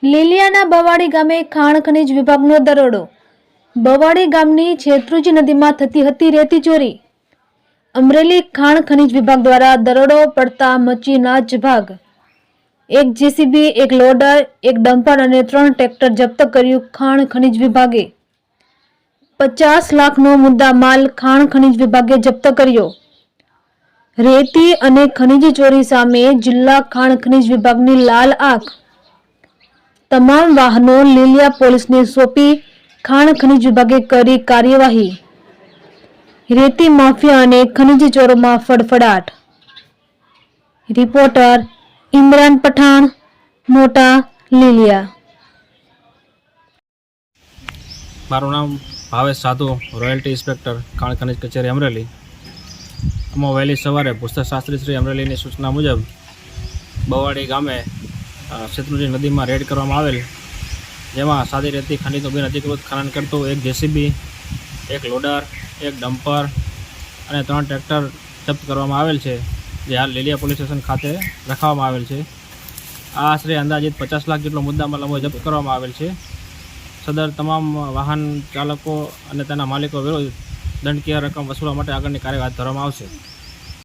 લીલિયાના બવાડી ગામે ખાણ ખનીજ વિભાગનો દરોડો। બવાડી ગામની છેત્રુજી નદીમાં થતી હતી રેતી ચોરી। અમરેલી ખાણ ખનીજ વિભાગ દ્વારા દરોડો પડતા મચી નાસભાગ। એક જેસીબી, એક લોડર, એક ડમ્પર અને 3 ટ્રેક્ટર જપ્ત કર્યું। ખાણ ખનીજ વિભાગે 50 લાખનો મુદ્દા માલ ખાણ ખનીજ વિભાગે જપ્ત કર્યો। રેતી અને ખનીજ ચોરી સામે જિલ્લા ખાણ ખનીજ વિભાગની લાલ આંખ। તમામ વાહનો લીલિયા પોલીસને સોંપી ખાણ ખનીજ વિભાગે કરી કાર્યવાહી। રેતી માફિયા અને ખનીજ ચોરોમાં ફડફડાટ। રિપોર્ટર ઇમરાન પઠાણ, મોટા લીલિયા। મારું નામ ભાવેશ સાધુ, રોયલ્ટી ઇન્સ્પેક્ટર, ખાણ ખનીજ કચેરી અમરેલી। અમે વહેલી સવારે ભૂસ્તરશાસ્ત્રી શ્રી અમરેલીની સૂચના મુજબ બવાડી ગામે શેત્રુંજી નદીમાં રેડ કરવામાં આવેલ, જેમાં સાદી રેતી ખનીજનું બિનઅધિકૃત ખનન કરતું એક જેસીબી, એક લોડર, એક ડમ્પર અને 3 ટ્રેક્ટર જપ્ત કરવામાં આવેલ છે, જે હાલ લીલિયા પોલીસ સ્ટેશન ખાતે રખાવવામાં આવેલ છે। આ આશરે અંદાજિત 50 લાખ જેટલો મુદ્દામાલ અમો જપ્ત કરવામાં આવેલ છે। સદર તમામ વાહન ચાલકો અને તેના માલિકો વિરુદ્ધ દંડકીય રકમ વસૂલવા માટે આગળની કાર્યવાહી હાથ ધરવામાં આવશે।